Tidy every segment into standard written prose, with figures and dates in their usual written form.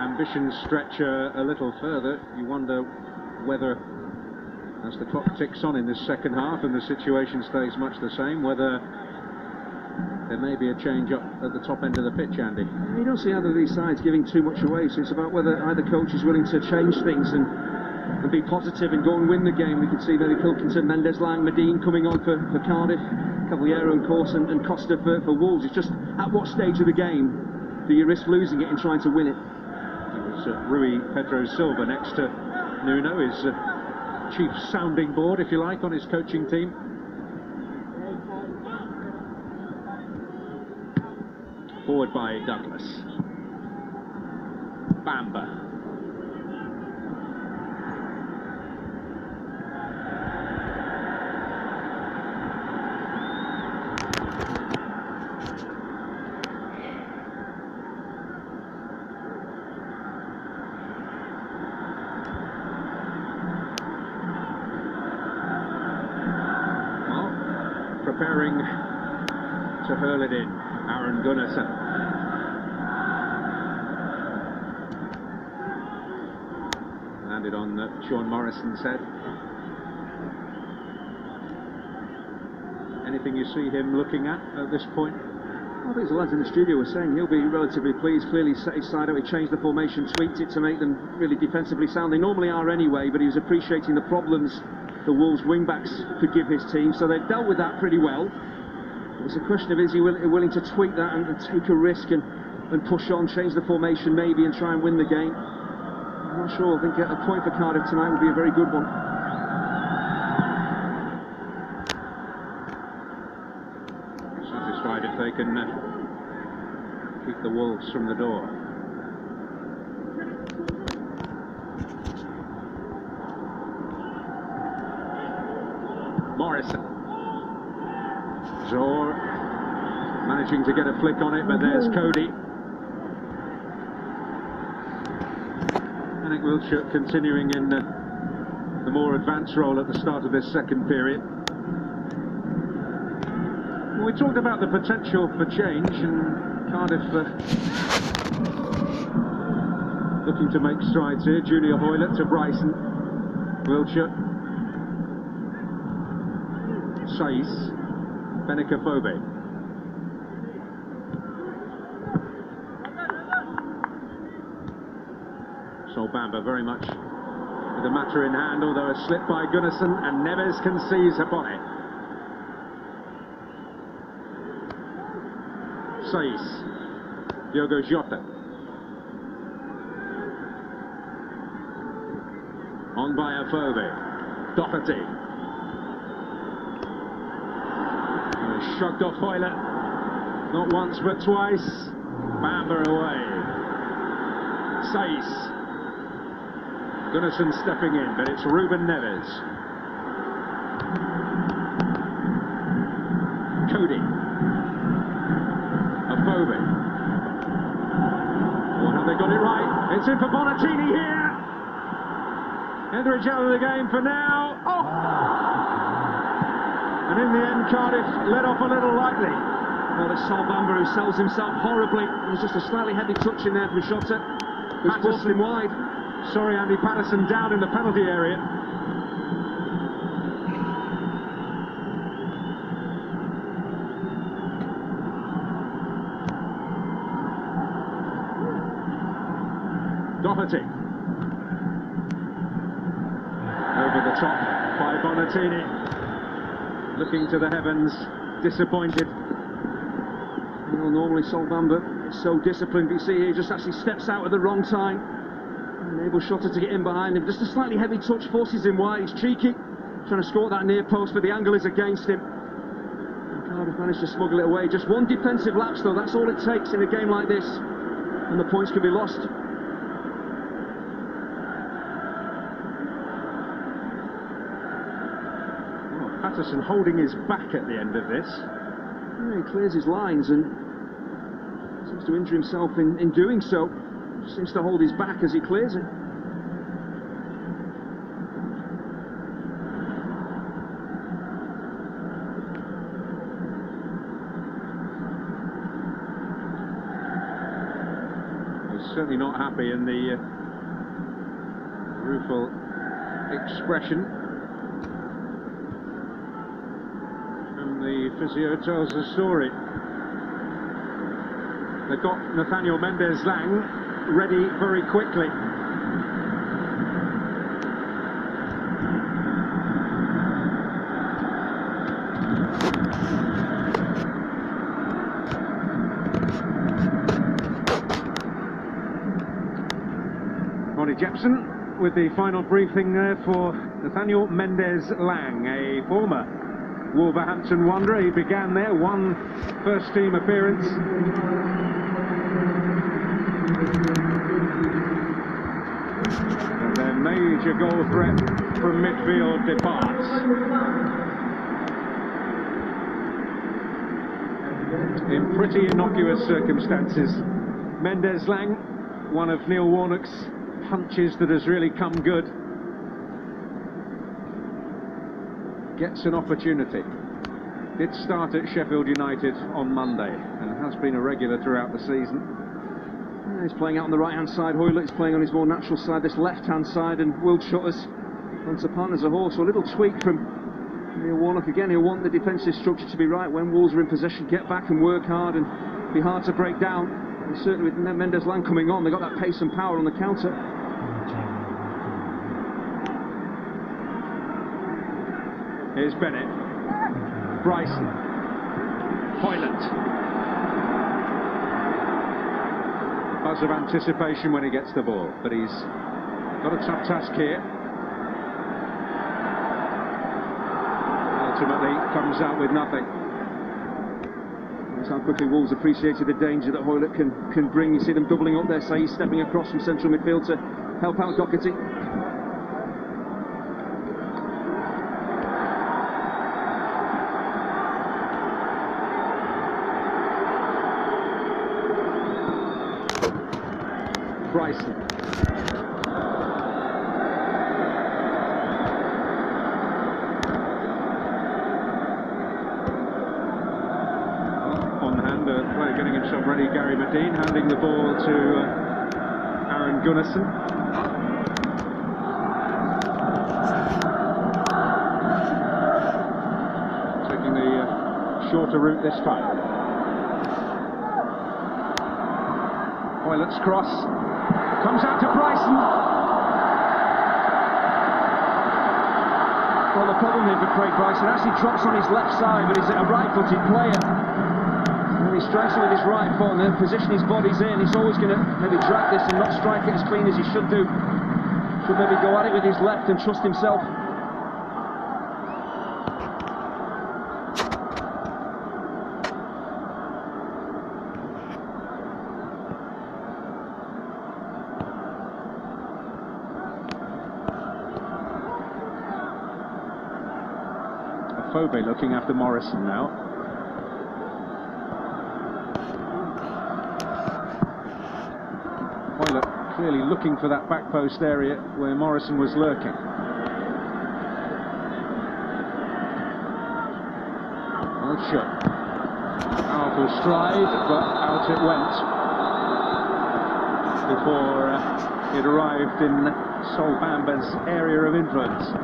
ambitions stretch a little further. You wonder whether, as the clock ticks on in this second half and the situation stays much the same, whether there may be a change up at the top end of the pitch, Andy. You don't see either of these sides giving too much away, so it's about whether either coach is willing to change things and be positive and go and win the game. We can see maybe Pilkington, Mendes, Lang, Medine coming on for Cardiff, Cavaliero, of course, and Costa for Wolves. It's just at what stage of the game do you risk losing it and trying to win it? It was Rui Pedro Silva next to Nuno, his chief sounding board, if you like, on his coaching team. Forward by Douglas. Bamba. Preparing to hurl it in, Aaron Gunnarsson. Landed on Sean Morrison's head. Anything you see him looking at this point? I think the lads in the studio were saying he'll be relatively pleased. Clearly set his side out, he changed the formation, tweaked it to make them really defensively sound. They normally are anyway, but he was appreciating the problems the Wolves wing-backs could give his team, so they've dealt with that pretty well. It's a question of is he willing to tweak that and take a risk and push on, change the formation maybe and try and win the game. I'm not sure. I think a point for Cardiff tonight would be a very good one. Satisfied if they can keep the Wolves from the door. Morrison. Zor managing to get a flick on it, but there's Cody. I think Wiltshire continuing in the more advanced role at the start of this second period. Well, we talked about the potential for change, and Cardiff looking to make strides here. Junior Hoylett to Bryson. Wiltshire. Saiz, Benikafobe. So Bamba very much with the matter in hand, although a slip by Gunnarsson, and Neves can seize upon it. Saiz, Diogo Jota. On by Afobe, Doherty. Shrugged off Hoylett, not once but twice. Bamba away. Saiz. Gunnarsson stepping in, but it's Ruben Neves. Cody. Afobe. Oh, have they got it right? It's in for Bonatini here. Etheridge out of the game for now. Oh! And in the end, Cardiff let off a little lightly. Well, it's Sol Bamba who sells himself horribly. There's just a slightly heavy touch in there from Shota, who's forced him wide. Sorry, Andy, Patterson down in the penalty area. Doherty. Over the top by Bonatini. Looking to the heavens, disappointed. Well, normally Sol Bamba is so disciplined, but you see here he just actually steps out at the wrong time. Enables Shota to get in behind him. Just a slightly heavy touch forces him wide. He's cheeky, trying to score that near post, but the angle is against him. And Cardiff managed to smuggle it away. Just one defensive lapse though, that's all it takes in a game like this. And the points could be lost. Patterson holding his back at the end of this. Yeah, he clears his lines and seems to injure himself in doing so. Seems to hold his back as he clears it. certainly not happy in the rueful expression. And the physio tells the story. They've got Nathaniel Mendez-Laing ready very quickly. Ronnie Jepson with the final briefing there for Nathaniel Mendez-Laing, a former Wolverhampton wanderer. He began there, one first-team appearance. And their major goal threat from midfield departs. In pretty innocuous circumstances. Mendez-Laing, one of Neil Warnock's punches that has really come good, gets an opportunity. Did start at Sheffield United on Monday and has been a regular throughout the season. Yeah, he's playing out on the right-hand side. Hoylett's playing on his more natural side, this left-hand side, and Will Shutters runs the partners a horse. So a little tweak from Neil Warnock again. He'll want the defensive structure to be right when Wolves are in possession. Get back and work hard and be hard to break down. And certainly with Mendez-Laing coming on, they've got that pace and power on the counter. Here's Bennett, Bryson, Hoylett. Buzz of anticipation when he gets the ball, but he's got a tough task here. Ultimately comes out with nothing. That's how quickly Wolves appreciated the danger that Hoylett can bring. You see them doubling up there, so he's stepping across from central midfield to help out Doherty. Bryson. On hand, player getting himself ready, Gary Medine, handing the ball to Aaron Gunnarsson. Taking the shorter route this time. Hoylett's cross. Comes out to Bryson. Well, the problem here for Craig Bryson actually drops on his left side, but he's a right-footed player. When he strikes it with his right foot and then position his body's in, he's always going to maybe drag this and not strike it as clean as he should do. Should maybe go at it with his left and trust himself. Phobe looking after Morrison now. Hoylett clearly looking for that back post area where Morrison was lurking. Well shot. Powerful stride, but out it went before it arrived in Sol Bamba's area of influence.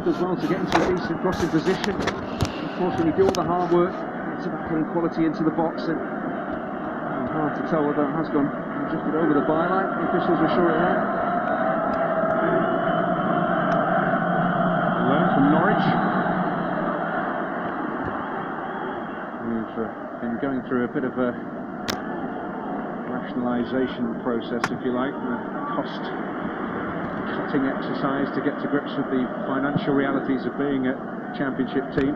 Does well to get into a decent crossing position. Unfortunately, do all the hard work. It's about putting quality into the box, and hard to tell whether that has gone. Just got over the byline. The officials were sure it had. Learn from Norwich. We've been going through a bit of a rationalisation process, if you like, a cost-cutting exercise to get to grips with the financial realities of being a championship team.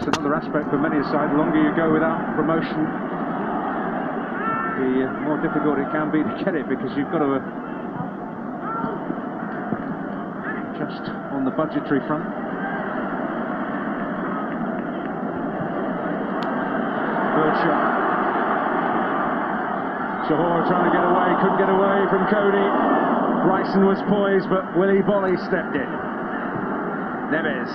It's another aspect for many a side. The longer you go without promotion, the more difficult it can be to get it, because you've got to adjust on the budgetary front. Good shot. Johor trying to get away, couldn't get away from Cody. Bryson was poised, but Willie Bolly stepped in. Neves.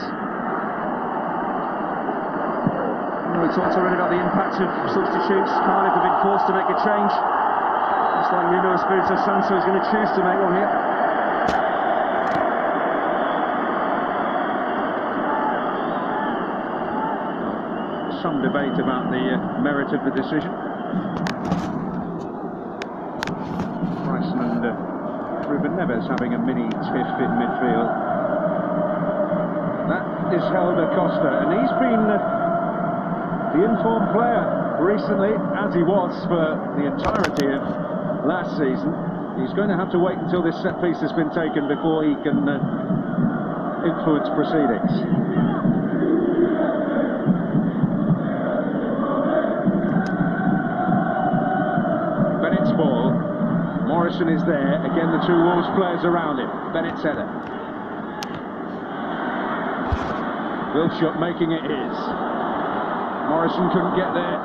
We talked already about the impact of substitutes. Cardiff have been forced to make a change. Looks like Nuno Espirito Santo is going to choose to make one here. Some debate about the merit of the decision. Bryson and Ruben Neves having a mini tiff in midfield. That is Helder Costa, and he's been the informed player recently, as he was for the entirety of last season. He's going to have to wait until this set piece has been taken before he can influence proceedings. Bennett's ball. Morrison is there. Again, the two Wolves players around him. Bennett's header. Wilshot making it his. Morrison couldn't get there.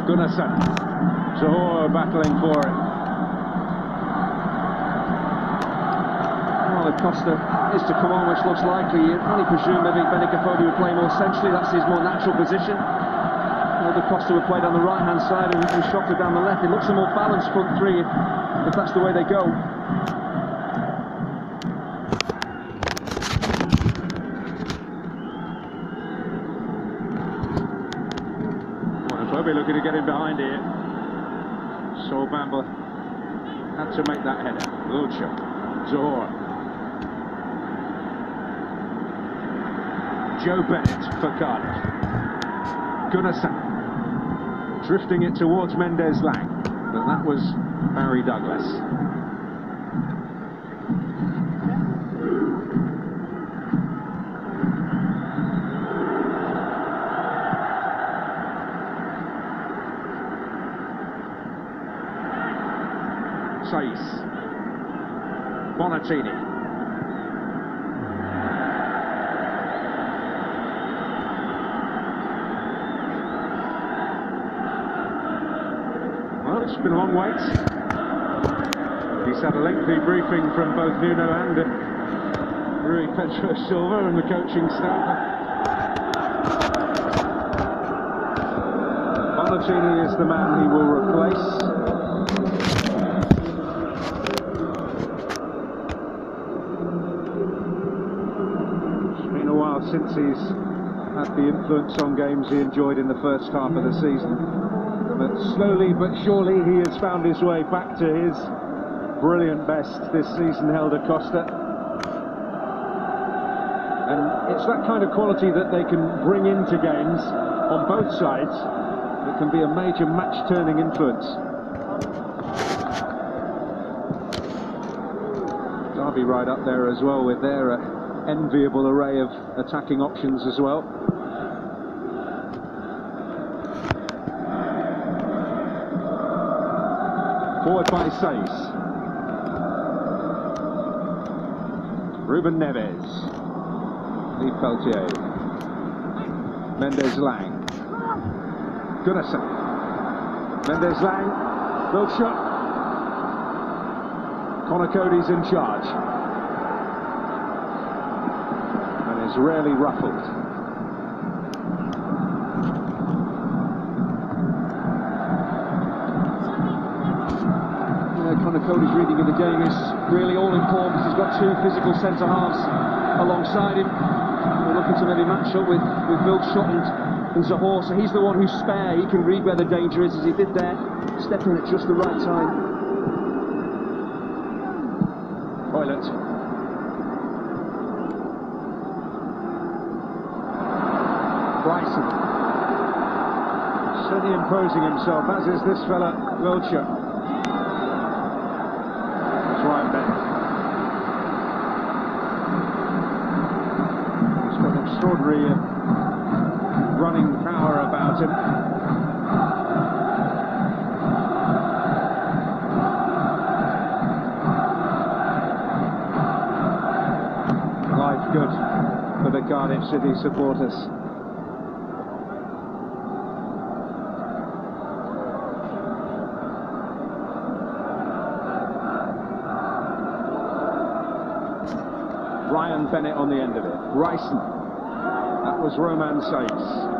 Gunnarsson. Zohore battling for it. Well, if Costa is to come on, which looks likely, you'd only presume maybe Benica Footy would play more centrally. That's his more natural position. The Costa would play down the right-hand side and Shota down the left. It looks a more balanced front three if that's the way they go. Be looking to get him behind here. Sol Bamba had to make that header. Wiltshire, Zohore, Joe Bennett for Cardiff. Gunnarsson drifting it towards Mendes Lang, but that was Barry Douglas. Saiz, Bonatini, well, it's been a long wait. He's had a lengthy briefing from both Nuno and Rui Pedro Silva and the coaching staff. Bonatini is the man he will replace. Since he's had the influence on games he enjoyed in the first half of the season, but slowly but surely he has found his way back to his brilliant best this season, Helder Costa. And it's that kind of quality that they can bring into games on both sides that can be a major match-turning influence. Derby right up there as well with their enviable array of attacking options as well. Forward by Saiz. Ruben Neves. Lee Peltier. Mendes Lang. Gunnarsson. Mendes Lang. Wiltshire. Connor Cody's in charge. Is rarely ruffled. Connor Cody's reading of the game is really all important. He's got two physical centre halves alongside him. We're looking to maybe match up with Wiltshot and Zohore, so he's the one who's spare. He can read where the danger is, as he did there, stepping at just the right time. Hoylett. Bryson, certainly imposing himself, as is this fella, Wiltshire. That's Ryan Bennett. He's got extraordinary running power about him. Life good for the Cardiff City supporters. Ryan Bennett on the end of it. Bryson. That was Roman Saiz.